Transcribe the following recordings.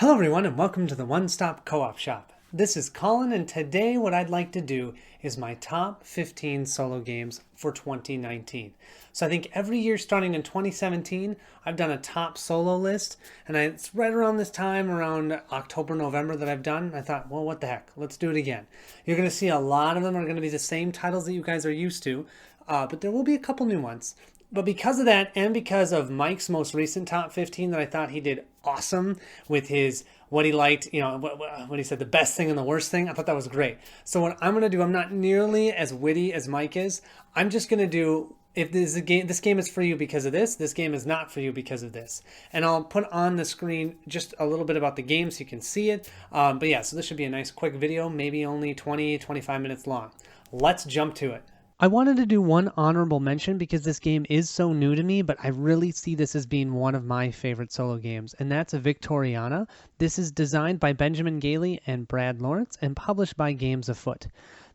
Hello everyone and welcome to the One Stop Co-op Shop. This is Colin and today what I'd like to do is my top 15 solo games for 2019. So I think every year starting in 2017 I've done a top solo list, and it's right around this time, around October, November, that I've done. I thought, well, what the heck, let's do it again. You're going to see a lot of them are going to be the same titles that you guys are used to, but there will be a couple new ones. But because of that, and because of Mike's most recent top 15 that I thought he did awesome with his, what he liked, what he said, the best thing and the worst thing, I thought that was great. So what I'm going to do, I'm not nearly as witty as Mike is. I'm just going to do, if this game is for you because of this game is not for you because of this. And I'll put on the screen just a little bit about the game so you can see it. But yeah, so this should be a nice quick video, maybe only 20-25 minutes long. Let's jump to it. I wanted to do one honorable mention because this game is so new to me, but I really see this as being one of my favorite solo games, and that's Victoriana. This is designed by Benjamin Gailey and Brad Lawrence and published by Games Afoot.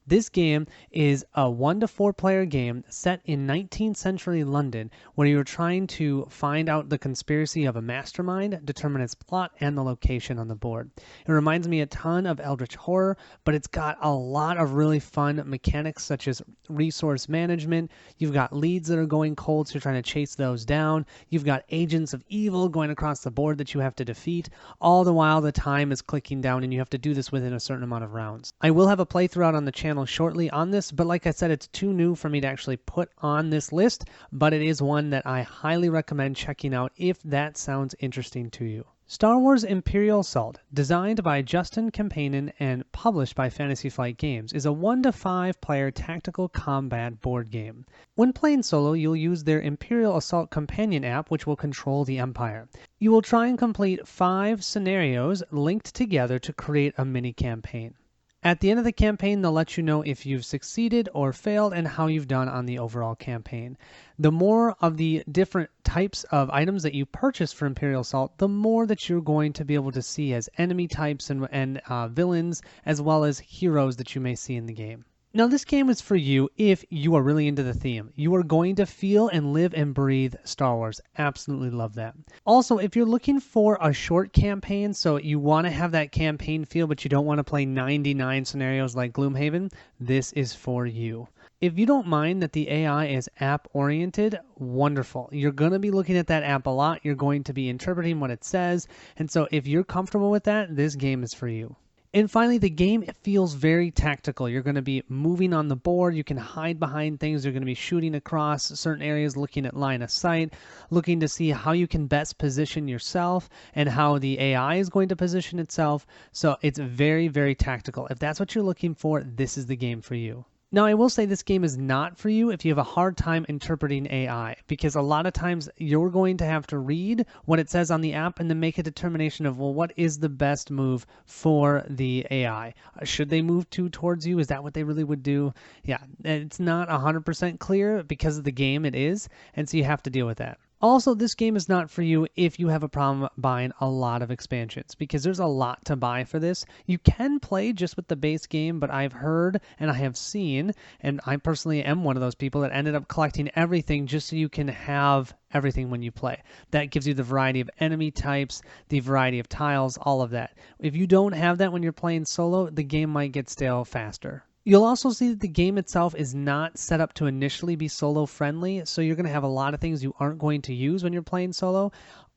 This game is a 1 to 4 player game set in 19th century London, where you're trying to find out the conspiracy of a mastermind, determine its plot, and the location on the board. It reminds me a ton of Eldritch Horror, but it's got a lot of really fun mechanics such as resource management. You've got leads that are going cold, so you're trying to chase those down. You've got agents of evil going across the board that you have to defeat. All the while the time is clicking down, and you have to do this within a certain amount of rounds. I will have a playthrough out on the channel shortly on this, but like I said, it's too new for me to actually put on this list, but it is one that I highly recommend checking out if that sounds interesting to you. Star Wars Imperial Assault, designed by Justin Campaignan and published by Fantasy Flight Games, is a 1 to 5 player tactical combat board game. When playing solo, you'll use their Imperial Assault companion app, which will control the Empire. You will try and complete 5 scenarios linked together to create a mini campaign. At the end of the campaign, they'll let you know if you've succeeded or failed and how you've done on the overall campaign. The more of the different types of items that you purchase for Imperial Assault, the more that you're going to be able to see as enemy types and villains, as well as heroes that you may see in the game. Now, this game is for you if you are really into the theme. You are going to feel and live and breathe Star Wars. Absolutely love that. Also, if you're looking for a short campaign, so you want to have that campaign feel, but you don't want to play 99 scenarios like Gloomhaven, this is for you. If you don't mind that the AI is app-oriented, wonderful. You're going to be looking at that app a lot. You're going to be interpreting what it says. And so if you're comfortable with that, this game is for you. And finally, the game feels very tactical. You're going to be moving on the board. You can hide behind things. You're going to be shooting across certain areas, looking at line of sight, looking to see how you can best position yourself and how the AI is going to position itself. So it's very, very tactical. If that's what you're looking for, this is the game for you. Now, I will say this game is not for you if you have a hard time interpreting AI, because a lot of times you're going to have to read what it says on the app and then make a determination of, well, what is the best move for the AI? Should they move towards you? Is that what they really would do? Yeah, it's not 100% clear because of the game it is, and so you have to deal with that. Also, this game is not for you if you have a problem buying a lot of expansions, because there's a lot to buy for this. You can play just with the base game, but I've heard and I have seen, and I personally am one of those people that ended up collecting everything just so you can have everything when you play. That gives you the variety of enemy types, the variety of tiles, all of that. If you don't have that when you're playing solo, the game might get stale faster. You'll also see that the game itself is not set up to initially be solo friendly, so you're going to have a lot of things you aren't going to use when you're playing solo.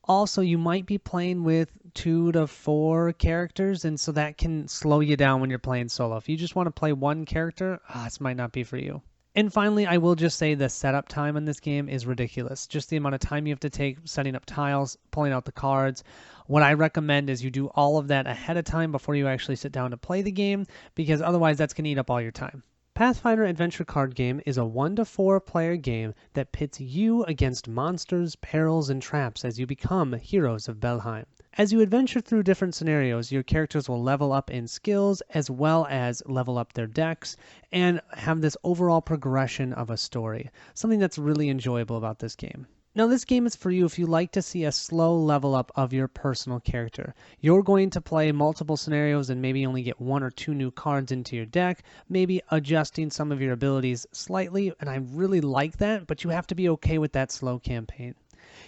Also, you might be playing with 2 to 4 characters, and so that can slow you down when you're playing solo. If you just want to play one character, this might not be for you. And finally, I will just say the setup time on this game is ridiculous. Just the amount of time you have to take setting up tiles, pulling out the cards. What I recommend is you do all of that ahead of time before you actually sit down to play the game, because otherwise that's going to eat up all your time. Pathfinder Adventure Card Game is a 1 to 4 player game that pits you against monsters, perils, and traps as you become heroes of Belheim. As you adventure through different scenarios, your characters will level up in skills as well as level up their decks and have this overall progression of a story, something that's really enjoyable about this game. Now, this game is for you if you like to see a slow level up of your personal character. You're going to play multiple scenarios and maybe only get 1 or 2 new cards into your deck, maybe adjusting some of your abilities slightly, and I really like that, but you have to be okay with that slow campaign.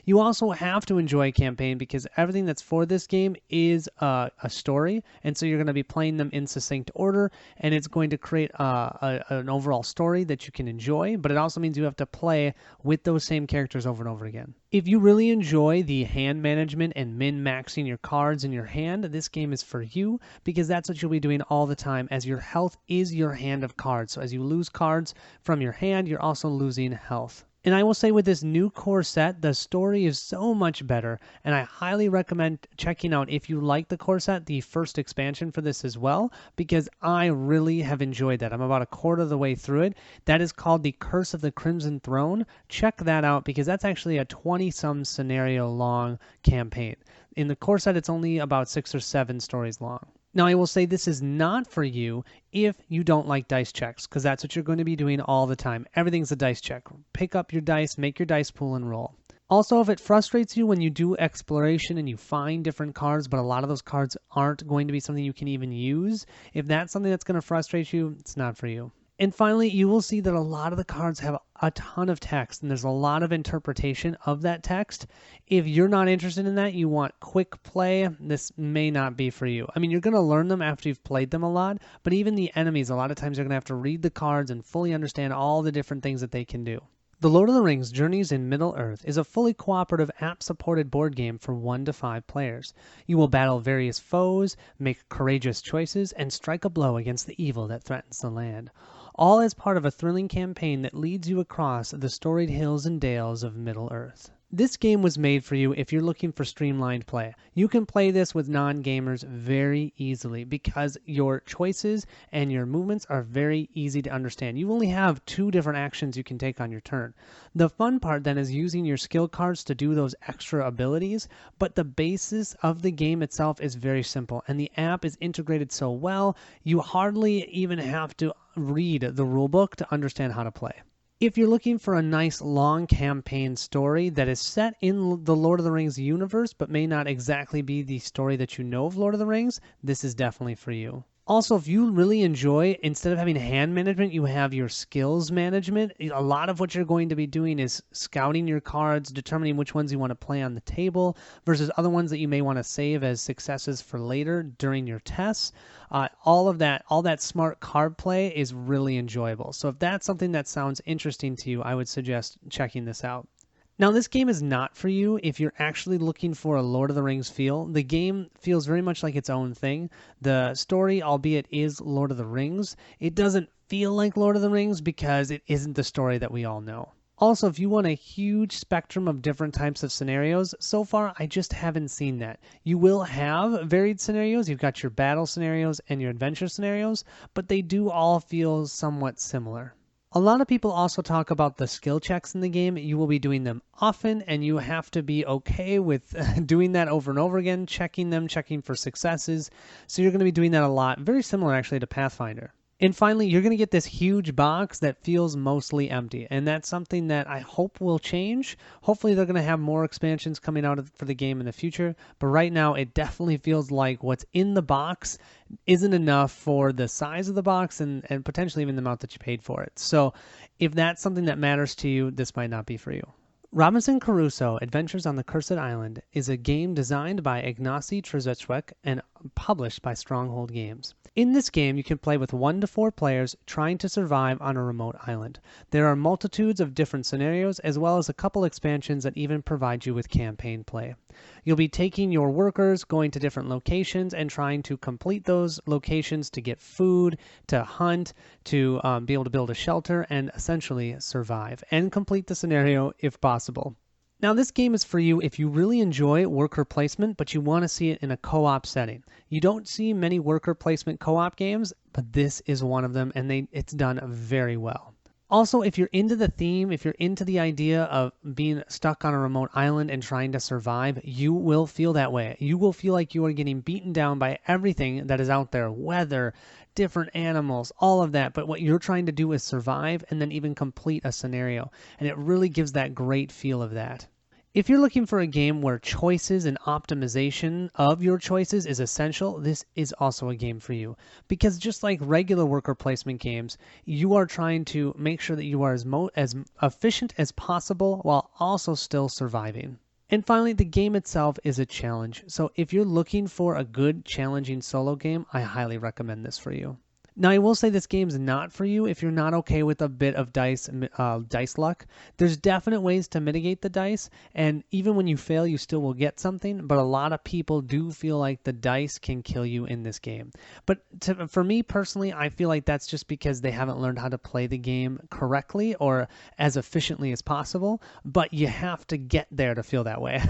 You also have to enjoy a campaign because everything that's for this game is a story, and so you're going to be playing them in succinct order, and it's going to create an overall story that you can enjoy, but it also means you have to play with those same characters over and over again. If you really enjoy the hand management and min-maxing your cards in your hand, this game is for you because that's what you'll be doing all the time, as your health is your hand of cards. So as you lose cards from your hand, you're also losing health. And I will say with this new core set, the story is so much better, and I highly recommend checking out, if you like the core set, the first expansion for this as well, because I really have enjoyed that. I'm about a quarter of the way through it. That is called The Curse of the Crimson Throne. Check that out because that's actually a 20-some scenario long campaign. In the core set, it's only about 6 or 7 stories long. Now, I will say this is not for you if you don't like dice checks, because that's what you're going to be doing all the time. Everything's a dice check. Pick up your dice, make your dice pool, and roll. Also, if it frustrates you when you do exploration and you find different cards, but a lot of those cards aren't going to be something you can even use, if that's something that's going to frustrate you, it's not for you. And finally, you will see that a lot of the cards have a ton of text, and there's a lot of interpretation of that text. If you're not interested in that, you want quick play, this may not be for you. I mean, you're going to learn them after you've played them a lot, but even the enemies, a lot of times you're going to have to read the cards and fully understand all the different things that they can do. The Lord of the Rings Journeys in Middle-earth is a fully cooperative app-supported board game for 1 to 5 players. You will battle various foes, make courageous choices, and strike a blow against the evil that threatens the land, all as part of a thrilling campaign that leads you across the storied hills and dales of Middle-earth. This game was made for you if you're looking for streamlined play. You can play this with non-gamers very easily because your choices and your movements are very easy to understand. You only have 2 different actions you can take on your turn. The fun part then is using your skill cards to do those extra abilities, but the basis of the game itself is very simple, and the app is integrated so well, you hardly even have to read the rulebook to understand how to play. If you're looking for a nice long campaign story that is set in the Lord of the Rings universe but may not exactly be the story that you know of Lord of the Rings, this is definitely for you. Also, if you really enjoy, instead of having hand management, you have your skills management. A lot of what you're going to be doing is scouting your cards, determining which ones you want to play on the table versus other ones that you may want to save as successes for later during your tests. All that smart card play is really enjoyable. So if that's something that sounds interesting to you, I would suggest checking this out. Now, this game is not for you if you're actually looking for a Lord of the Rings feel. The game feels very much like its own thing. The story, albeit is Lord of the Rings, it doesn't feel like Lord of the Rings because it isn't the story that we all know. Also, if you want a huge spectrum of different types of scenarios, so far I just haven't seen that. You will have varied scenarios. You've got your battle scenarios and your adventure scenarios, but they do all feel somewhat similar. A lot of people also talk about the skill checks in the game. You will be doing them often, and you have to be okay with doing that over and over again, checking them, checking for successes. So you're going to be doing that a lot. Very similar, actually, to Pathfinder. And finally, you're going to get this huge box that feels mostly empty, and that's something that I hope will change. Hopefully, they're going to have more expansions coming out for the game in the future, but right now, it definitely feels like what's in the box isn't enough for the size of the box and potentially even the amount that you paid for it. So if that's something that matters to you, this might not be for you. Robinson Crusoe: Adventures on the Cursed Island is a game designed by Ignacy Trzewiczek and published by Stronghold Games. In this game, you can play with 1 to 4 players trying to survive on a remote island. There are multitudes of different scenarios, as well as a couple expansions that even provide you with campaign play. You'll be taking your workers, going to different locations, and trying to complete those locations to get food, to hunt, to be able to build a shelter, and essentially survive and complete the scenario if possible. Now, this game is for you if you really enjoy worker placement, but you want to see it in a co-op setting. You don't see many worker placement co-op games, but this is one of them, and it's done very well. Also, if you're into the theme, if you're into the idea of being stuck on a remote island and trying to survive, you will feel that way. You will feel like you are getting beaten down by everything that is out there, weather, different animals, all of that. But what you're trying to do is survive and then even complete a scenario. And it really gives that great feel of that. If you're looking for a game where choices and optimization of your choices is essential, this is also a game for you. Because just like regular worker placement games, you are trying to make sure that you are as efficient as possible while also still surviving. And finally, the game itself is a challenge. So if you're looking for a good, challenging solo game, I highly recommend this for you. Now, I will say this game's not for you if you're not okay with a bit of dice luck. There's definite ways to mitigate the dice, and even when you fail, you still will get something, but a lot of people do feel like the dice can kill you in this game. But for me personally, I feel like that's just because they haven't learned how to play the game correctly or as efficiently as possible, but you have to get there to feel that way.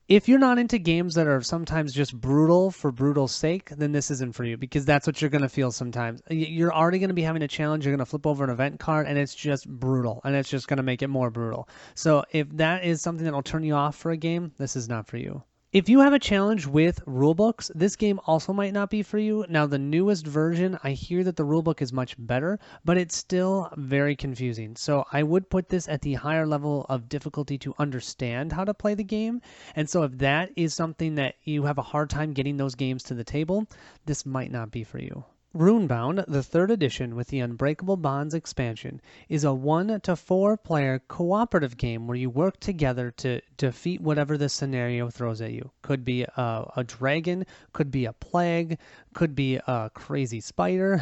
If you're not into games that are sometimes just brutal for brutal's sake, then this isn't for you, because that's what you're going to feel sometimes. You're already going to be having a challenge. You're going to flip over an event card, and it's just brutal, and it's just going to make it more brutal. So if that is something that will turn you off for a game, this is not for you. If you have a challenge with rulebooks, this game also might not be for you. Now, the newest version, I hear that the rulebook is much better, but it's still very confusing. So I would put this at the higher level of difficulty to understand how to play the game. And so if that is something that you have a hard time getting those games to the table, this might not be for you. Runebound, the 3rd edition with the Unbreakable Bonds expansion, is a 1 to 4 player cooperative game where you work together to defeat whatever the scenario throws at you. Could be a dragon, could be a plague, could be a crazy spider,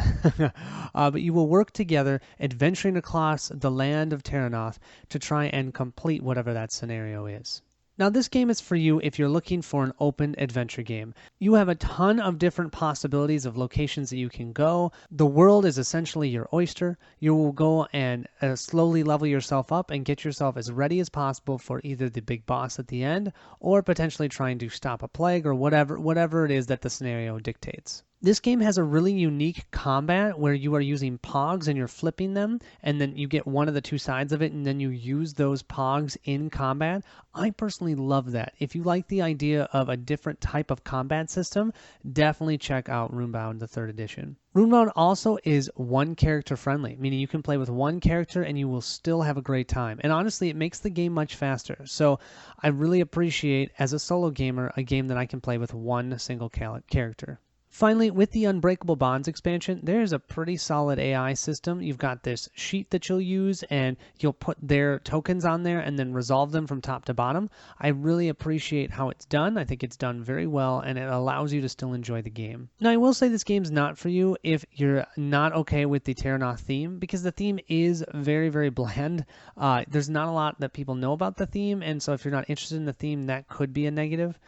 but you will work together adventuring across the land of Terranoth to try and complete whatever that scenario is. Now, this game is for you if you're looking for an open adventure game. You have a ton of different possibilities of locations that you can go. The world is essentially your oyster. You will go and slowly level yourself up and get yourself as ready as possible for either the big boss at the end or potentially trying to stop a plague or whatever it is that the scenario dictates. This game has a really unique combat where you are using pogs and you're flipping them, and then you get one of the two sides of it, and then you use those pogs in combat. I personally love that. If you like the idea of a different type of combat system, definitely check out Runebound, the 3rd edition. Runebound also is one character friendly, meaning you can play with one character and you will still have a great time. And honestly, it makes the game much faster. So I really appreciate, as a solo gamer, a game that I can play with one single character. Finally, with the Unbreakable Bonds expansion, there's a pretty solid AI system. You've got this sheet that you'll use, and you'll put their tokens on there and then resolve them from top to bottom. I really appreciate how it's done. I think it's done very well, and it allows you to still enjoy the game. Now, I will say this game's not for you if you're not okay with the Terranoth theme, because the theme is very, very bland. There's not a lot that people know about the theme, and so if you're not interested in the theme, that could be a negative.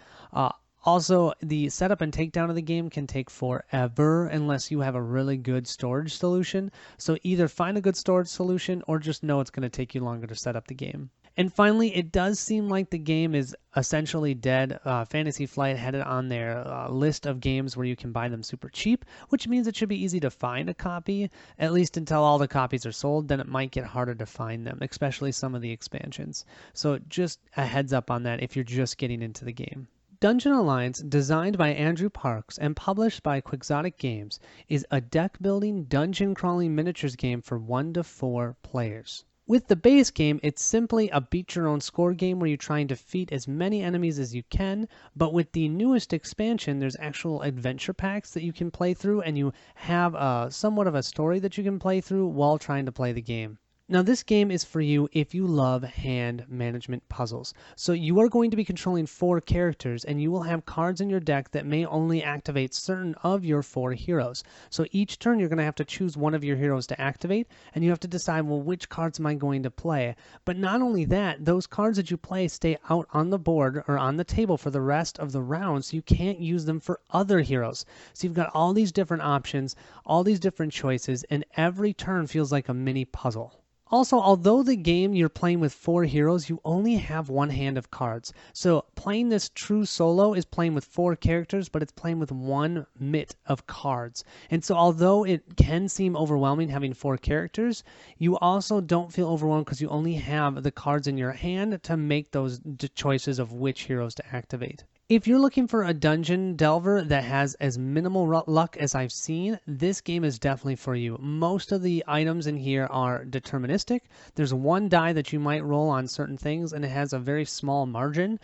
Also, the setup and takedown of the game can take forever unless you have a really good storage solution. So either find a good storage solution or just know it's going to take you longer to set up the game. And finally, it does seem like the game is essentially dead. Fantasy Flight had it on their list of games where you can buy them super cheap, which means it should be easy to find a copy, at least until all the copies are sold. Then it might get harder to find them, especially some of the expansions. So just a heads up on that if you're just getting into the game. Dungeon Alliance, designed by Andrew Parks and published by Quixotic Games, is a deck-building, dungeon-crawling miniatures game for 1 to 4 players. With the base game, it's simply a beat-your-own-score game where you try and defeat as many enemies as you can, but with the newest expansion, there's actual adventure packs that you can play through, and you have somewhat of a story that you can play through while trying to play the game. Now, this game is for you if you love hand management puzzles. So you are going to be controlling 4 characters, and you will have cards in your deck that may only activate certain of your 4 heroes. So each turn, you're going to have to choose one of your heroes to activate, and you have to decide, well, which cards am I going to play? But not only that, those cards that you play stay out on the board or on the table for the rest of the round, so you can't use them for other heroes. So you've got all these different options, all these different choices, and every turn feels like a mini puzzle. Also, although the game you're playing with 4 heroes, you only have 1 hand of cards. So playing this true solo is playing with 4 characters, but it's playing with 1 mitt of cards. And so although it can seem overwhelming having 4 characters, you also don't feel overwhelmed because you only have the cards in your hand to make those choices of which heroes to activate. If you're looking for a dungeon delver that has as minimal luck as I've seen, this game is definitely for you. Most of the items in here are deterministic. There's 1 die that you might roll on certain things, and it has a very small margin.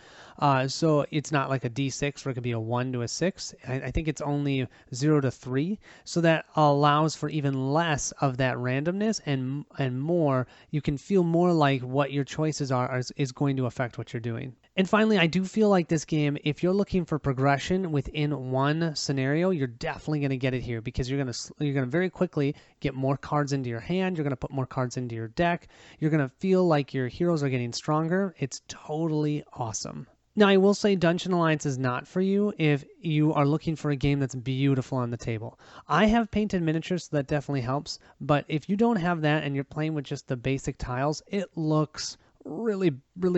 So it's not like a D6 where it could be a 1 to a 6. I think it's only 0 to 3. So that allows for even less of that randomness and more. You can feel more like what your choices are is going to affect what you're doing. And finally, I do feel like this game, if you're looking for progression within one scenario, you're definitely going to get it here because you're going to very quickly get more cards into your hand. You're going to put more cards into your deck. You're going to feel like your heroes are getting stronger. It's totally awesome. Now, I will say Dungeon Alliance is not for you if you are looking for a game that's beautiful on the table. I have painted miniatures, so that definitely helps. But if you don't have that and you're playing with just the basic tiles, it looks really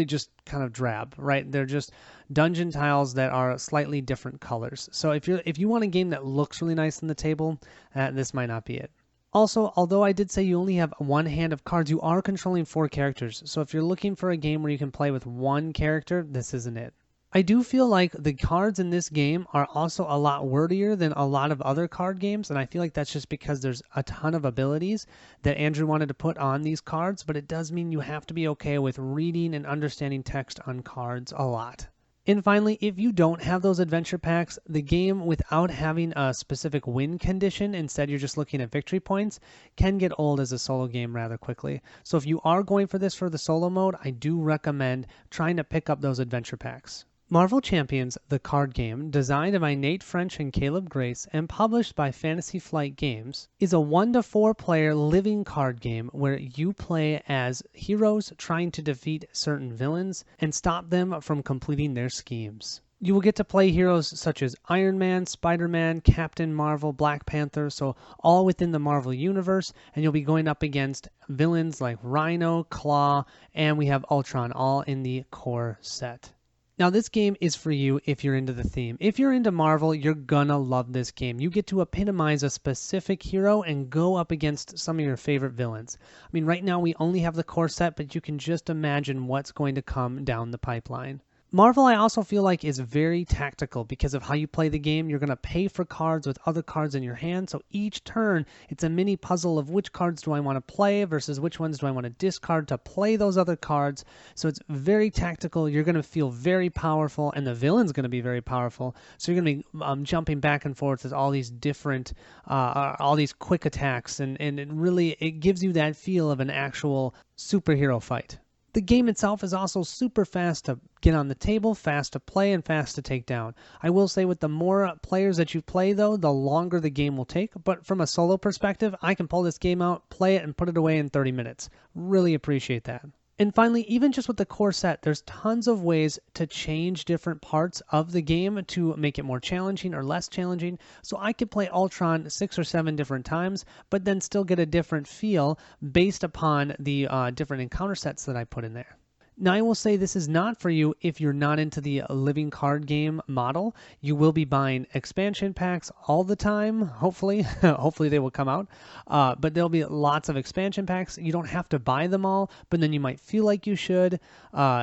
just kind of drab, right? They're just dungeon tiles that are slightly different colors. So if you want a game that looks really nice on the table, this might not be it. Also, although I did say you only have one hand of cards, you are controlling 4 characters. So if you're looking for a game where you can play with one character, this isn't it. I do feel like the cards in this game are also a lot wordier than a lot of other card games, and I feel like that's just because there's a ton of abilities that Andrew wanted to put on these cards, but it does mean you have to be okay with reading and understanding text on cards a lot. And finally, if you don't have those adventure packs, the game without having a specific win condition, instead you're just looking at victory points, can get old as a solo game rather quickly. So if you are going for this for the solo mode, I do recommend trying to pick up those adventure packs. Marvel Champions, the card game, designed by Nate French and Caleb Grace and published by Fantasy Flight Games, is a 1 to 4 player living card game where you play as heroes trying to defeat certain villains and stop them from completing their schemes. You will get to play heroes such as Iron Man, Spider-Man, Captain Marvel, Black Panther, so all within the Marvel Universe, and you'll be going up against villains like Rhino, Claw, and we have Ultron, all in the core set. Now, this game is for you if you're into the theme. If you're into Marvel, you're gonna love this game. You get to epitomize a specific hero and go up against some of your favorite villains. I mean, right now we only have the core set, but you can just imagine what's going to come down the pipeline. Marvel, I also feel like, is very tactical because of how you play the game. You're going to pay for cards with other cards in your hand. So each turn, it's a mini puzzle of which cards do I want to play versus which ones do I want to discard to play those other cards. So it's very tactical. You're going to feel very powerful, and the villain's going to be very powerful. So you're going to be jumping back and forth with all these different, all these quick attacks. And it gives you that feel of an actual superhero fight. The game itself is also super fast to get on the table, fast to play, and fast to take down. I will say with the more players that you play, though, the longer the game will take. But from a solo perspective, I can pull this game out, play it, and put it away in 30 minutes. Really appreciate that. And finally, even just with the core set, there's tons of ways to change different parts of the game to make it more challenging or less challenging. So I could play Ultron 6 or 7 different times, but then still get a different feel based upon the different encounter sets that I put in there. Now, I will say this is not for you if you're not into the living card game model. You will be buying expansion packs all the time, hopefully. Hopefully they will come out. But there'll be lots of expansion packs. You don't have to buy them all, but then you might feel like you should,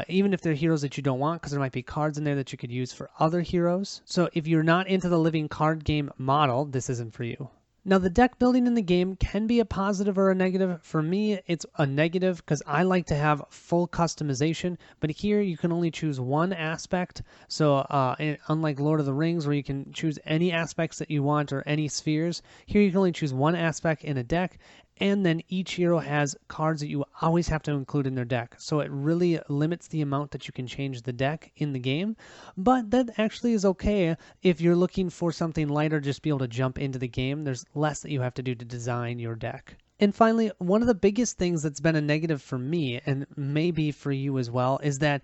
even if they're heroes that you don't want, because there might be cards in there that you could use for other heroes. So if you're not into the living card game model, this isn't for you. Now, the deck building in the game can be a positive or a negative. For me, it's a negative because I like to have full customization, but here you can only choose one aspect. So unlike Lord of the Rings, where you can choose any aspects that you want or any spheres, here you can only choose one aspect in a deck, and then each hero has cards that you always have to include in their deck. So it really limits the amount that you can change the deck in the game. But that actually is okay if you're looking for something lighter, just be able to jump into the game. There's less that you have to do to design your deck. And finally, one of the biggest things that's been a negative for me, and maybe for you as well, is that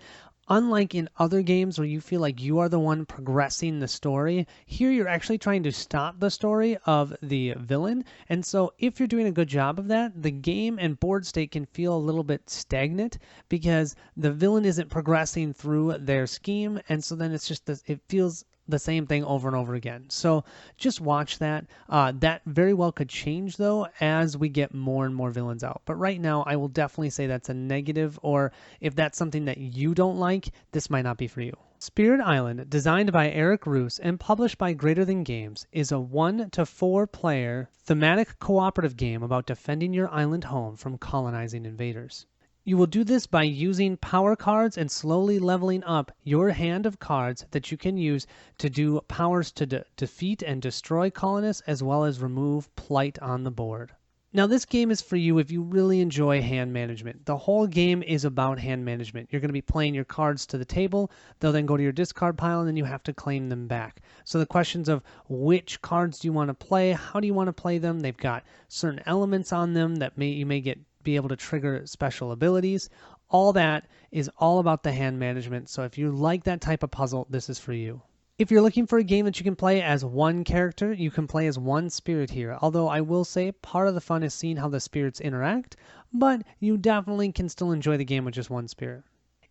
unlike in other games where you feel like you are the one progressing the story, here you're actually trying to stop the story of the villain. And so if you're doing a good job of that, the game and board state can feel a little bit stagnant because the villain isn't progressing through their scheme. And so then it's just, it feels the same thing over and over again. So just watch that. That very well could change, though, as we get more and more villains out. But right now, I will definitely say that's a negative, or if that's something that you don't like, this might not be for you. Spirit Island, designed by Eric Roos and published by Greater Than Games, is a 1 to 4 player thematic cooperative game about defending your island home from colonizing invaders. You will do this by using power cards and slowly leveling up your hand of cards that you can use to do powers to defeat and destroy colonists, as well as remove plight on the board. Now, this game is for you if you really enjoy hand management. The whole game is about hand management. You're going to be playing your cards to the table. They'll then go to your discard pile, and then you have to claim them back. So the questions of which cards do you want to play, how do you want to play them, they've got certain elements on them that you may be able to trigger special abilities. All that is all about the hand management. So if you like that type of puzzle, this is for you. If you're looking for a game that you can play as one character, you can play as one spirit here. Although I will say part of the fun is seeing how the spirits interact, but you definitely can still enjoy the game with just one spirit.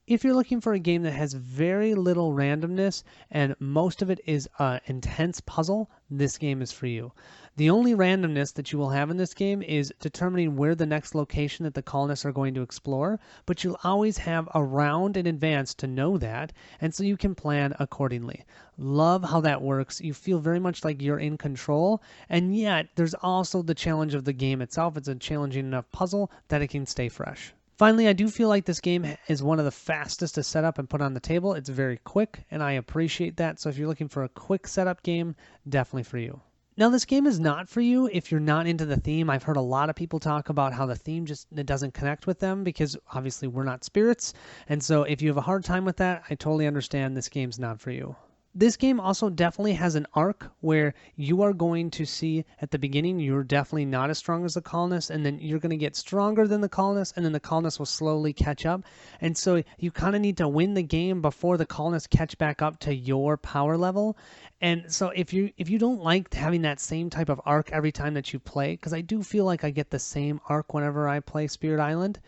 If you're looking for a game that has very little randomness and most of it is an intense puzzle, this game is for you. The only randomness that you will have in this game is determining where the next location that the colonists are going to explore, but you'll always have a round in advance to know that, and so you can plan accordingly. Love how that works. You feel very much like you're in control, and yet there's also the challenge of the game itself. It's a challenging enough puzzle that it can stay fresh. Finally, I do feel like this game is one of the fastest to set up and put on the table. It's very quick, and I appreciate that. So if you're looking for a quick setup game, definitely for you. Now, this game is not for you if you're not into the theme. I've heard a lot of people talk about how the theme it doesn't connect with them because obviously we're not spirits. And so if you have a hard time with that, I totally understand this game's not for you. This game also definitely has an arc where you are going to see at the beginning you're definitely not as strong as the colonists, and then you're going to get stronger than the colonists, and then the colonists will slowly catch up. And so you kind of need to win the game before the colonists catch back up to your power level. And so if you don't like having that same type of arc every time that you play, because I do feel like I get the same arc whenever I play Spirit Island,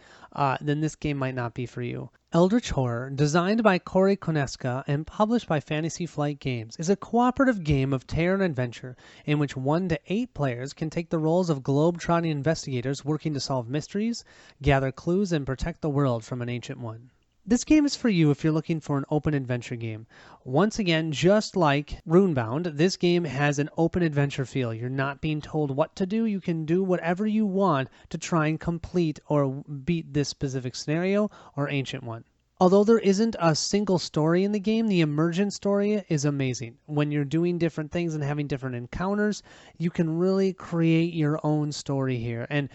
then this game might not be for you. Eldritch Horror, designed by Corey Koneska and published by Fantasy Flight Games, is a cooperative game of terror and adventure in which 1 to 8 players can take the roles of globe-trotting investigators working to solve mysteries, gather clues, and protect the world from an ancient one. This game is for you if you're looking for an open adventure game. Once again, just like Runebound, this game has an open adventure feel. You're not being told what to do. You can do whatever you want to try and complete or beat this specific scenario or ancient one. Although there isn't a single story in the game, the emergent story is amazing. When you're doing different things and having different encounters, you can really create your own story here. And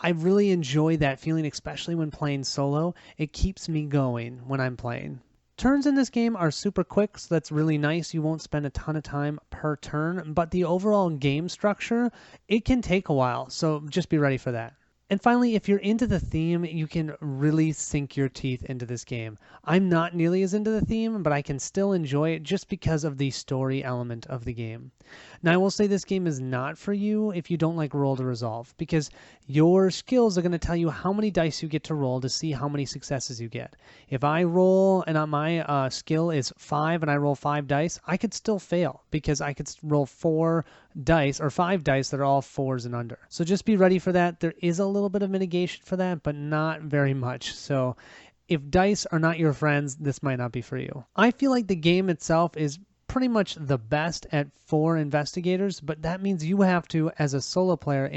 I really enjoy that feeling, especially when playing solo. It keeps me going when I'm playing. Turns in this game are super quick, so that's really nice. You won't spend a ton of time per turn, but the overall game structure, it can take a while, so just be ready for that. And finally, if you're into the theme, you can really sink your teeth into this game. I'm not nearly as into the theme, but I can still enjoy it just because of the story element of the game. Now, I will say this game is not for you if you don't like roll to resolve, because your skills are going to tell you how many dice you get to roll to see how many successes you get. If I roll and my skill is 5 and I roll 5 dice, I could still fail because I could roll 4 dice or 5 dice that are all 4s and under. So just be ready for that. There is a little bit of mitigation for that, but not very much. So if dice are not your friends, this might not be for you. I feel like the game itself is pretty much the best at 4 investigators, but that means you have to, as a solo player,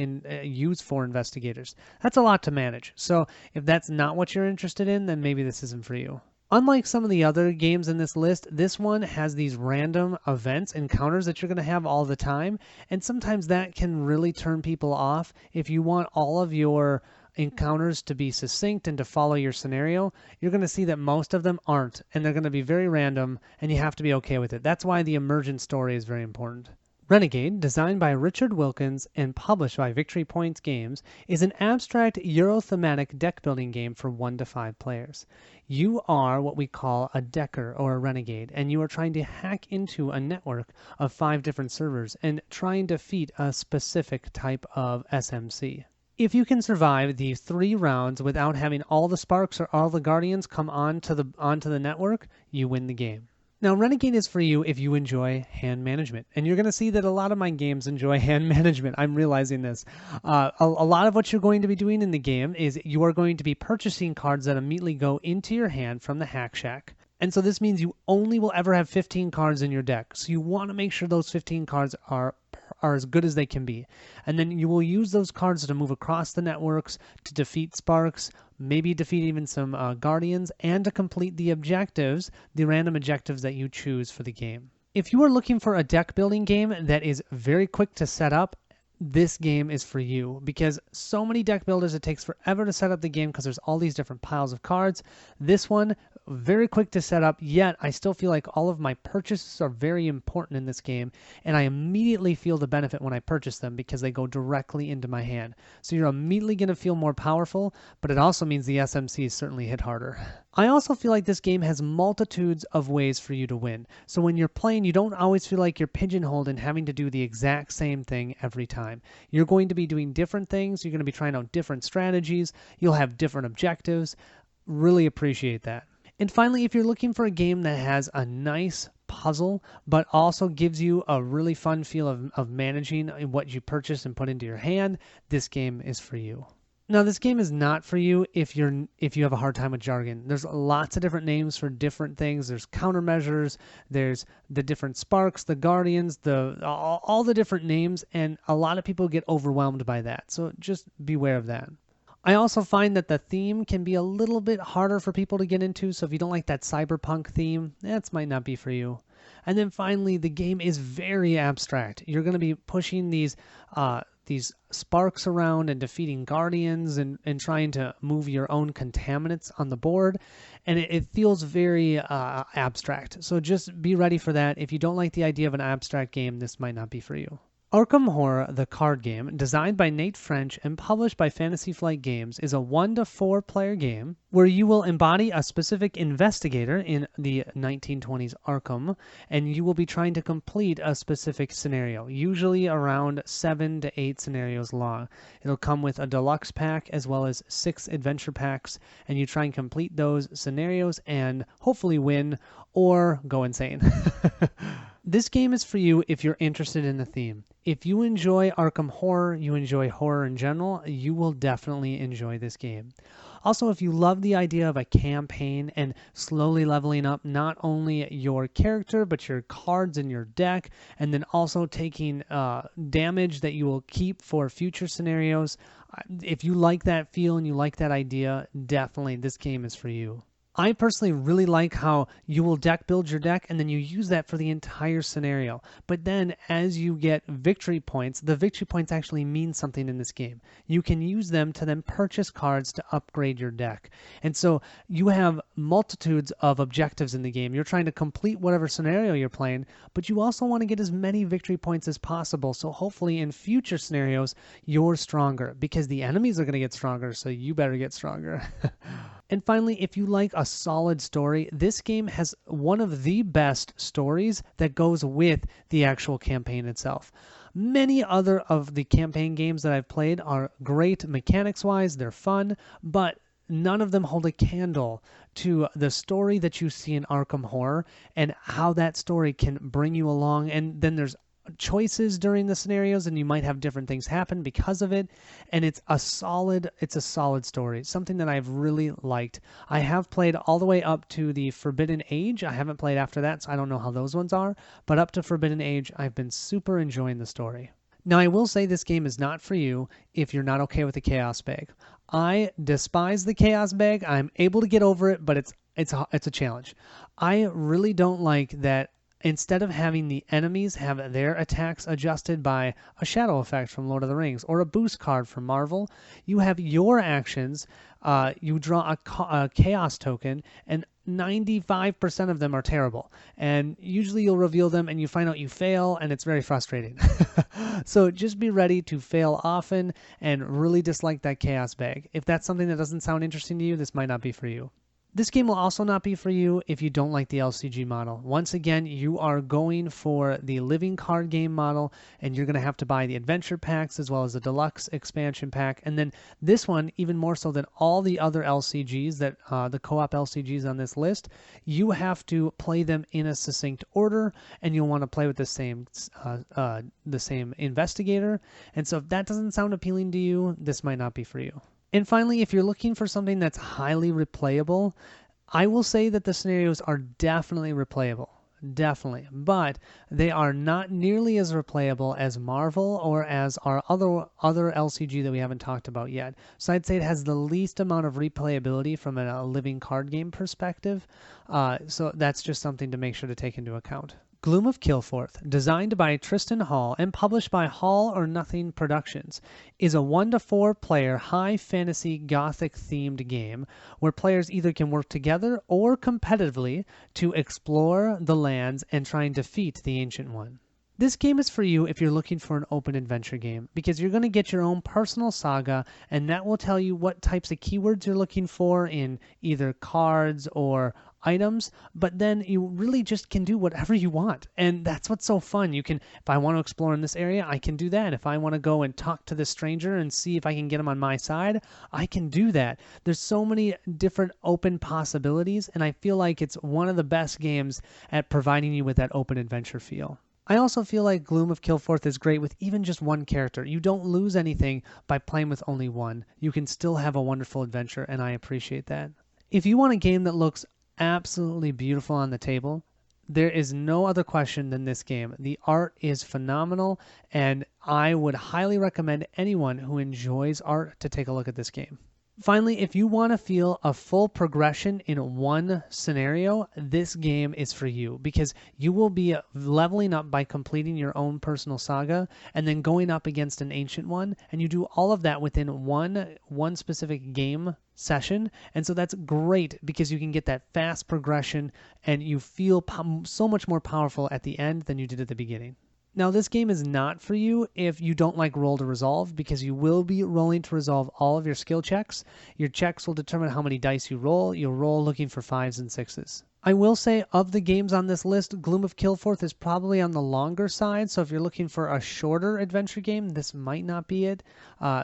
use 4 investigators. That's a lot to manage. So if that's not what you're interested in, then maybe this isn't for you. Unlike some of the other games in this list, this one has these random events, encounters that you're going to have all the time, and sometimes that can really turn people off. If you want all of your encounters to be succinct and to follow your scenario, you're going to see that most of them aren't, and they're going to be very random, and you have to be okay with it. That's why the emergent story is very important. Renegade, designed by Richard Wilkins and published by Victory Points Games, is an abstract Euro-thematic deck-building game for 1 to 5 players. You are what we call a decker or a renegade, and you are trying to hack into a network of 5 different servers and try and defeat a specific type of SMC. If you can survive the 3 rounds without having all the sparks or all the guardians come onto the network, you win the game. Now, Renegade is for you if you enjoy hand management. And you're going to see that a lot of my games enjoy hand management. I'm realizing this. A lot of what you're going to be doing in the game is you are going to be purchasing cards that immediately go into your hand from the Hack Shack. And so this means you only will ever have 15 cards in your deck. So you want to make sure those 15 cards are as good as they can be. And then you will use those cards to move across the networks, to defeat sparks, maybe defeat even some guardians, and to complete the objectives, the random objectives that you choose for the game. If you are looking for a deck building game that is very quick to set up, this game is for you, because so many deck builders, it takes forever to set up the game because there's all these different piles of cards. This one, very quick to set up, yet I still feel like all of my purchases are very important in this game, and I immediately feel the benefit when I purchase them because they go directly into my hand. So you're immediately going to feel more powerful, but it also means the SMCs certainly hit harder. I also feel like this game has multitudes of ways for you to win. So when you're playing, you don't always feel like you're pigeonholed in having to do the exact same thing every time. You're going to be doing different things. You're going to be trying out different strategies. You'll have different objectives. Really appreciate that. And finally, if you're looking for a game that has a nice puzzle, but also gives you a really fun feel of managing what you purchase and put into your hand, this game is for you. Now, this game is not for you if you have a hard time with jargon. There's lots of different names for different things. There's countermeasures, there's the different sparks, the guardians, all the different names, and a lot of people get overwhelmed by that. So just beware of that. I also find that the theme can be a little bit harder for people to get into, so if you don't like that cyberpunk theme, that might not be for you. And then finally, the game is very abstract. You're going to be pushing these sparks around and defeating guardians and trying to move your own contaminants on the board, and it feels very abstract. So just be ready for that. If you don't like the idea of an abstract game, this might not be for you. Arkham Horror, the card game, designed by Nate French and published by Fantasy Flight Games, is a 1 to 4 player game where you will embody a specific investigator in the 1920s Arkham, and you will be trying to complete a specific scenario, usually around 7 to 8 scenarios long. It'll come with a deluxe pack as well as 6 adventure packs, and you try and complete those scenarios and hopefully win or go insane. This game is for you if you're interested in the theme. If you enjoy Arkham Horror, you enjoy horror in general, you will definitely enjoy this game. Also, if you love the idea of a campaign and slowly leveling up not only your character, but your cards in your deck, and then also taking damage that you will keep for future scenarios, if you like that feel and you like that idea, definitely this game is for you. I personally really like how you will deck build your deck and then you use that for the entire scenario. But then as you get victory points, the victory points actually mean something in this game. You can use them to then purchase cards to upgrade your deck. And so you have multitudes of objectives in the game. You're trying to complete whatever scenario you're playing, but you also want to get as many victory points as possible. So hopefully in future scenarios, you're stronger because the enemies are going to get stronger. So you better get stronger. And finally, if you like a solid story, this game has one of the best stories that goes with the actual campaign itself. Many other of the campaign games that I've played are great mechanics-wise, they're fun, but none of them hold a candle to the story that you see in Arkham Horror and how that story can bring you along. And then there's choices during the scenarios and you might have different things happen because of it, and it's a solid story, something that I've really liked. I have played all the way up to the Forbidden Age. I haven't played after that, so I don't know how those ones are, but up to Forbidden Age I've been super enjoying the story. Now, I will say this game is not for you if you're not okay with the Chaos Bag. I despise the Chaos Bag. I'm able to get over it, but it's a challenge. I really don't like that. Instead of having the enemies have their attacks adjusted by a shadow effect from Lord of the Rings or a boost card from Marvel, you have your actions. You draw a chaos token, and 95% of them are terrible. And usually you'll reveal them and you find out you fail, and it's very frustrating. So just be ready to fail often and really dislike that Chaos Bag. If that's something that doesn't sound interesting to you, this might not be for you. This game will also not be for you if you don't like the LCG model. Once again, you are going for the living card game model, and you're going to have to buy the adventure packs as well as the deluxe expansion pack. And then this one, even more so than all the other LCGs, that the co-op LCGs on this list, you have to play them in a succinct order, and you'll want to play with the same investigator. And so if that doesn't sound appealing to you, this might not be for you. And finally, if you're looking for something that's highly replayable, I will say that the scenarios are definitely replayable. Definitely. But they are not nearly as replayable as Marvel or as our other LCG that we haven't talked about yet. So I'd say it has the least amount of replayability from a living card game perspective. So that's just something to make sure to take into account. Gloom of Kilforth, designed by Tristan Hall and published by Hall or Nothing Productions, is a 1 to 4 player high fantasy gothic themed game where players either can work together or competitively to explore the lands and try and defeat the Ancient One. This game is for you if you're looking for an open adventure game, because you're going to get your own personal saga, and that will tell you what types of keywords you're looking for in either cards or items, but then you really just can do whatever you want. And that's what's so fun. You can, if I want to explore in this area, I can do that. If I want to go and talk to this stranger and see if I can get him on my side, I can do that. There's so many different open possibilities, and I feel like it's one of the best games at providing you with that open adventure feel. I also feel like Gloom of Kilforth is great with even just one character. You don't lose anything by playing with only one. You can still have a wonderful adventure, and I appreciate that. If you want a game that looks absolutely beautiful on the table, there is no other question than this game. The art is phenomenal, and I would highly recommend anyone who enjoys art to take a look at this game. Finally, if you want to feel a full progression in one scenario, this game is for you, because you will be leveling up by completing your own personal saga and then going up against an Ancient One, and you do all of that within one specific game session. And so that's great because you can get that fast progression and you feel so much more powerful at the end than you did at the beginning. Now, this game is not for you if you don't like roll to resolve, because you will be rolling to resolve all of your skill checks. Your checks will determine how many dice you roll. You'll roll looking for 5s and 6s. I will say, of the games on this list, Gloom of Kilforth is probably on the longer side, so if you're looking for a shorter adventure game, this might not be it,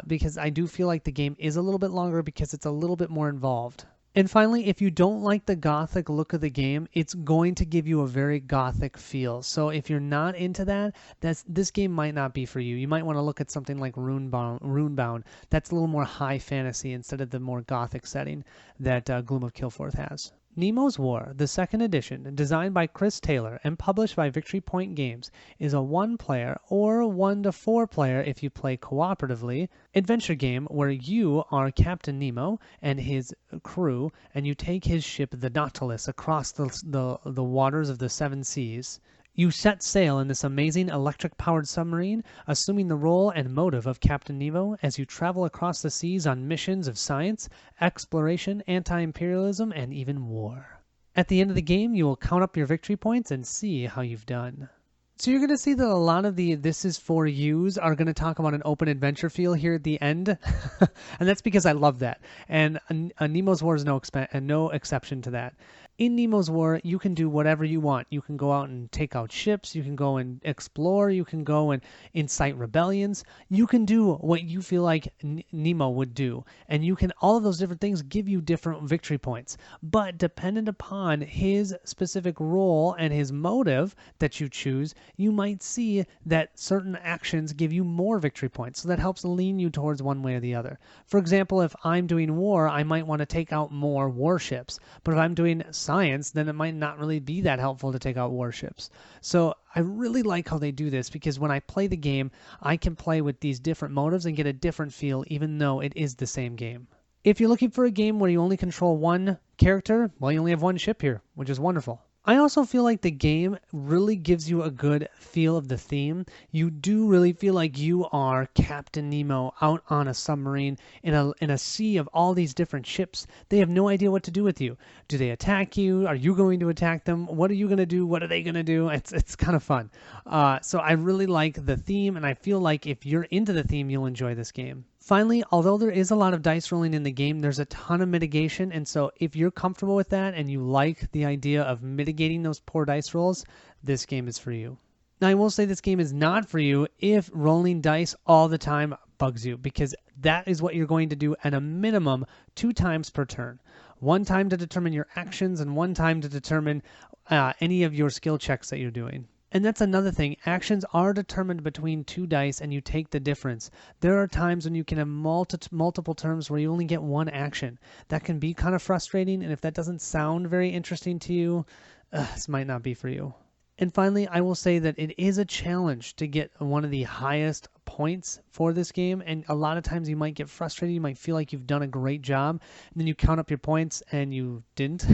because I do feel like the game is a little bit longer because it's a little bit more involved. And finally, if you don't like the gothic look of the game, it's going to give you a very gothic feel. So if you're not into that, this game might not be for you. You might want to look at something like Runebound. That's a little more high fantasy instead of the more gothic setting that Gloom of Kilforth has. Nemo's War, the second edition, designed by Chris Taylor and published by Victory Point Games, is a 1-player or 1 to 4 player if you play cooperatively adventure game where you are Captain Nemo and his crew, and you take his ship, the Nautilus, across the waters of the 7 seas. You set sail in this amazing electric-powered submarine, assuming the role and motive of Captain Nemo as you travel across the seas on missions of science, exploration, anti-imperialism, and even war. At the end of the game, you will count up your victory points and see how you've done. So you're going to see that a lot of the This Is For Yous are going to talk about an open adventure feel here at the end. And that's because I love that. And Nemo's War is no exception to that. In Nemo's War, you can do whatever you want. You can go out and take out ships. You can go and explore. You can go and incite rebellions. You can do what you feel like Nemo would do. And you can, all of those different things give you different victory points. But dependent upon his specific role and his motive that you choose, you might see that certain actions give you more victory points. So that helps lean you towards one way or the other. For example, if I'm doing war, I might want to take out more warships. But if I'm doing science, then it might not really be that helpful to take out warships. So I really like how they do this, because when I play the game, I can play with these different motives and get a different feel, even though it is the same game. If you're looking for a game where you only control one character, well, you only have one ship here, which is wonderful. I also feel like the game really gives you a good feel of the theme. You do really feel like you are Captain Nemo out on a submarine in a sea of all these different ships. They have no idea what to do with you. Do they attack you? Are you going to attack them? What are you going to do? What are they going to do? It's kind of fun. So I really like the theme, and I feel like if you're into the theme, you'll enjoy this game. Finally, although there is a lot of dice rolling in the game, there's a ton of mitigation, and so if you're comfortable with that and you like the idea of mitigating those poor dice rolls, this game is for you. Now, I will say this game is not for you if rolling dice all the time bugs you, because that is what you're going to do at a minimum 2 times per turn. 1 time to determine your actions and 1 time to determine any of your skill checks that you're doing. And that's another thing. Actions are determined between 2 dice, and you take the difference. There are times when you can have multiple turns where you only get 1 action. That can be kind of frustrating, and if that doesn't sound very interesting to you, this might not be for you. And finally, I will say that it is a challenge to get one of the highest points for this game, and a lot of times you might get frustrated. You might feel like you've done a great job, and then you count up your points and you didn't.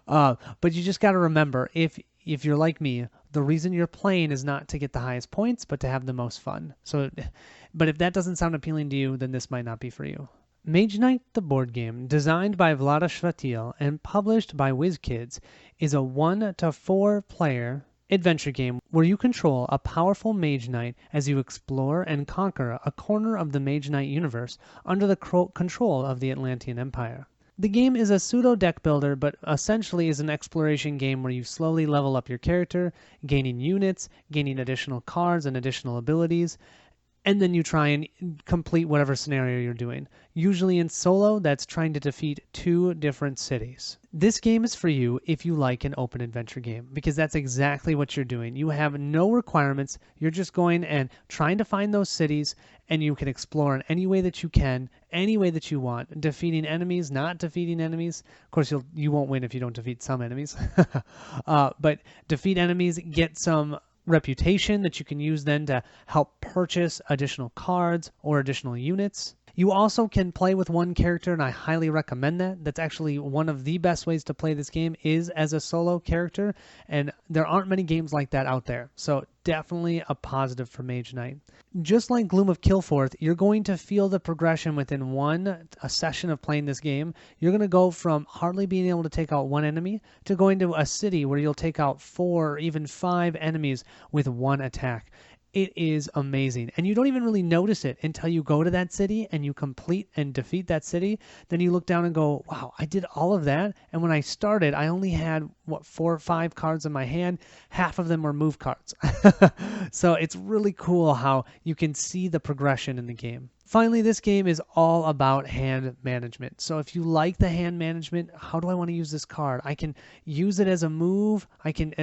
But you just got to remember, if you're like me, The reason you're playing is not to get the highest points, but to have the most fun. But if that doesn't sound appealing to you, then this might not be for you. Mage Knight, the board game, designed by Vlada Shvatil and published by WizKids, is a 1 to 4 player adventure game where you control a powerful Mage Knight as you explore and conquer a corner of the Mage Knight universe under the control of the Atlantean Empire. The game is a pseudo deck builder, but essentially is an exploration game where you slowly level up your character, gaining units, gaining additional cards and additional abilities, and then you try and complete whatever scenario you're doing. Usually in solo, that's trying to defeat 2 different cities. This game is for you if you like an open adventure game, because that's exactly what you're doing. You have no requirements. You're just going and trying to find those cities, and you can explore in any way that you can, any way that you want, defeating enemies, not defeating enemies. Of course, you won't win if you don't defeat some enemies. But defeat enemies, get some reputation that you can use then to help purchase additional cards or additional units. You also can play with one character, and I highly recommend that. That's actually one of the best ways to play this game is as a solo character, and there aren't many games like that out there. So definitely a positive for Mage Knight. Just like Gloom of Kilforth, you're going to feel the progression within a session of playing this game. You're going to go from hardly being able to take out one enemy to going to a city where you'll take out 4 or even 5 enemies with one attack. It is amazing. And you don't even really notice it until you go to that city and you complete and defeat that city. Then you look down and go, wow, I did all of that. And when I started, I only had, 4 or 5 cards in my hand. Half of them were move cards. So it's really cool how you can see the progression in the game. Finally, this game is all about hand management. So if you like the hand management, how do I want to use this card? I can use it as a move,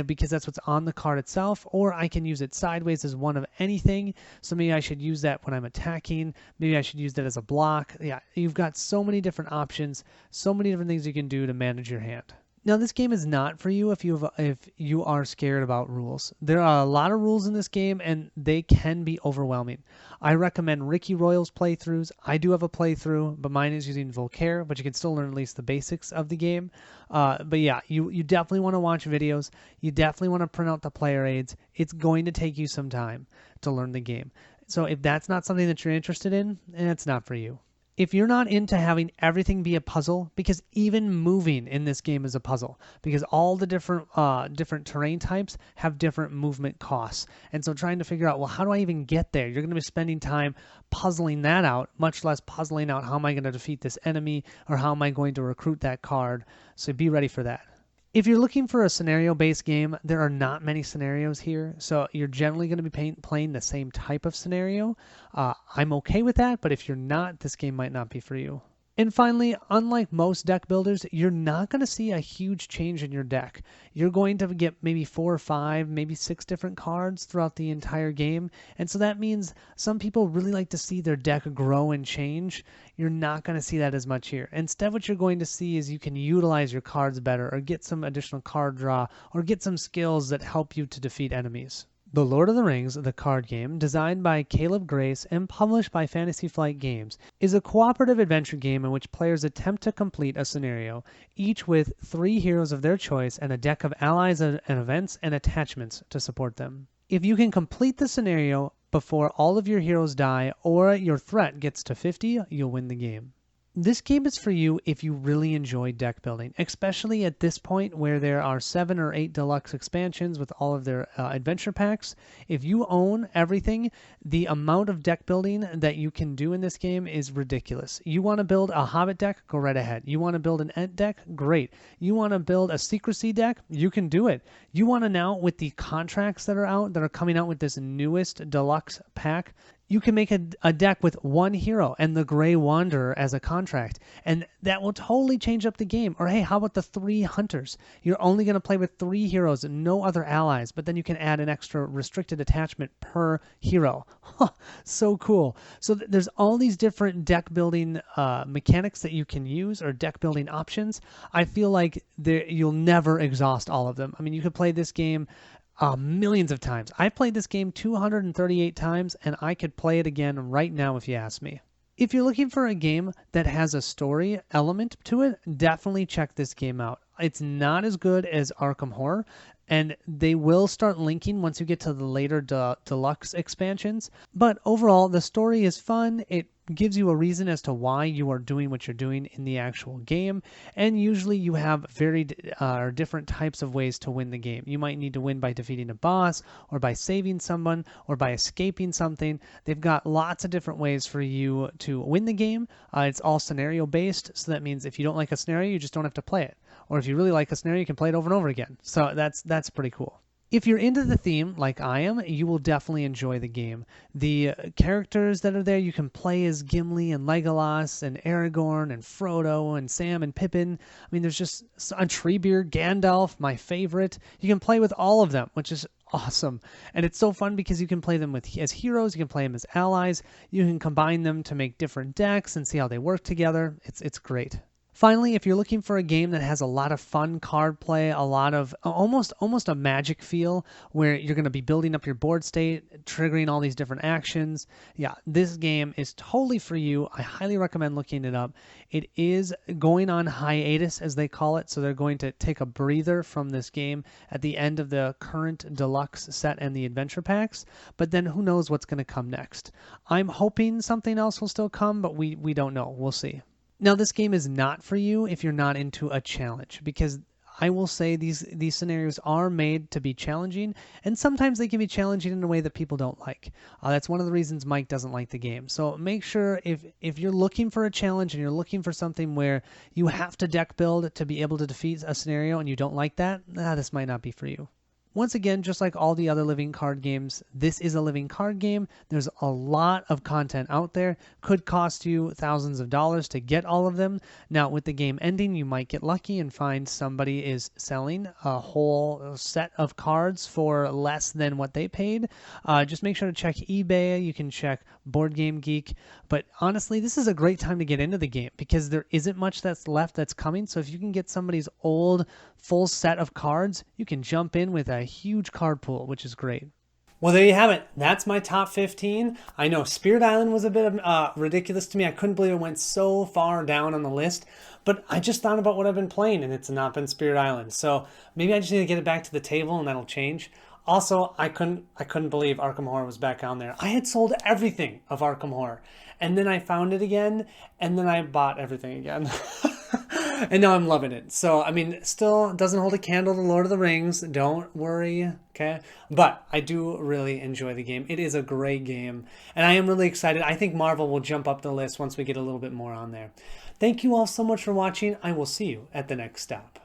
because that's what's on the card itself, or I can use it sideways as one of anything. So maybe I should use that when I'm attacking. Maybe I should use that as a block. Yeah, you've got so many different options, so many different things you can do to manage your hand. Now, this game is not for you if you are scared about rules. There are a lot of rules in this game, and they can be overwhelming. I recommend Ricky Royal's playthroughs. I do have a playthrough, but mine is using Voltaire, but you can still learn at least the basics of the game. But yeah, you definitely want to watch videos. You definitely want to print out the player aids. It's going to take you some time to learn the game. So if that's not something that you're interested in, it's not for you. If you're not into having everything be a puzzle, because even moving in this game is a puzzle, because all the different terrain types have different movement costs. And so trying to figure out, well, how do I even get there? You're going to be spending time puzzling that out, much less puzzling out how am I going to defeat this enemy or how am I going to recruit that card. So be ready for that. If you're looking for a scenario-based game, there are not many scenarios here, so you're generally going to be playing the same type of scenario. I'm okay with that, but if you're not, this game might not be for you. And finally, unlike most deck builders, you're not going to see a huge change in your deck. You're going to get maybe 4 or 5, maybe 6 different cards throughout the entire game. And so that means some people really like to see their deck grow and change. You're not going to see that as much here. Instead, what you're going to see is you can utilize your cards better or get some additional card draw or get some skills that help you to defeat enemies. The Lord of the Rings, the card game, designed by Caleb Grace and published by Fantasy Flight Games, is a cooperative adventure game in which players attempt to complete a scenario, each with 3 heroes of their choice and a deck of allies and events and attachments to support them. If you can complete the scenario before all of your heroes die or your threat gets to 50, you'll win the game. This game is for you if you really enjoy deck building, especially at this point where there are 7 or 8 deluxe expansions with all of their adventure packs. If you own everything, the amount of deck building that you can do in this game is ridiculous. You want to build a Hobbit deck? Go right ahead. You want to build an Ent deck? Great. You want to build a Secrecy deck? You can do it. You want to now, with the contracts that are coming out with this newest deluxe pack, you can make a deck with 1 hero and the Grey Wanderer as a contract, and that will totally change up the game. Or hey, how about the 3 hunters? You're only going to play with 3 heroes and no other allies, but then you can add an extra restricted attachment per hero. So cool. So there's all these different deck building mechanics that you can use, or deck building options. I feel like you'll never exhaust all of them. I mean, you could play this game millions of times. I've played this game 238 times, and I could play it again right now if you ask me. If you're looking for a game that has a story element to it, definitely check this game out. It's not as good as Arkham Horror. and they will start linking once you get to the later deluxe expansions. But overall, the story is fun. It gives you a reason as to why you are doing what you're doing in the actual game, and usually you have very different types of ways to win the game. You might need to win by defeating a boss, or by saving someone, or by escaping something. They've got lots of different ways for you to win the game. It's all scenario based, so that means if you don't like a scenario, you just don't have to play it. Or if you really like a scenario, you can play it over and over again. So that's pretty cool. If you're into the theme, like I am, you will definitely enjoy the game. The characters that are there, you can play as Gimli and Legolas and Aragorn and Frodo and Sam and Pippin. I mean, there's just a Treebeard, Gandalf, my favorite. You can play with all of them, which is awesome. And it's so fun because you can play them as heroes, you can play them as allies, you can combine them to make different decks and see how they work together. It's great. Finally, if you're looking for a game that has a lot of fun card play, a lot of almost a Magic feel where you're going to be building up your board state, triggering all these different actions, yeah, this game is totally for you. I highly recommend looking it up. It is going on hiatus, as they call it, so they're going to take a breather from this game at the end of the current deluxe set and the adventure packs, but then who knows what's going to come next. I'm hoping something else will still come, but we don't know. We'll see. Now, this game is not for you if you're not into a challenge, because I will say these scenarios are made to be challenging, and sometimes they can be challenging in a way that people don't like. That's one of the reasons Mike doesn't like the game. So make sure if you're looking for a challenge and you're looking for something where you have to deck build to be able to defeat a scenario and you don't like that, this might not be for you. Once again, just like all the other living card games, this is a living card game. There's a lot of content out there. Could cost you thousands of dollars to get all of them. Now, with the game ending, you might get lucky and find somebody is selling a whole set of cards for less than what they paid. Just make sure to check eBay. You can check Board Game Geek. But honestly, this is a great time to get into the game because there isn't much that's left that's coming. So if you can get somebody's old full set of cards, you can jump in with a huge card pool, which is great. Well, there you have it. That's my top 15. I know Spirit Island was a bit ridiculous to me. I couldn't believe it went so far down on the list, but I just thought about what I've been playing, and it's not been Spirit Island. So maybe I just need to get it back to the table, and that'll change. Also, I couldn't believe Arkham Horror was back on there. I had sold everything of Arkham Horror, and then I found it again, and then I bought everything again. And now I'm loving it. So, I mean, still doesn't hold a candle to Lord of the Rings. Don't worry, okay? But I do really enjoy the game. It is a great game. And I am really excited. I think Marvel will jump up the list once we get a little bit more on there. Thank you all so much for watching. I will see you at the next stop.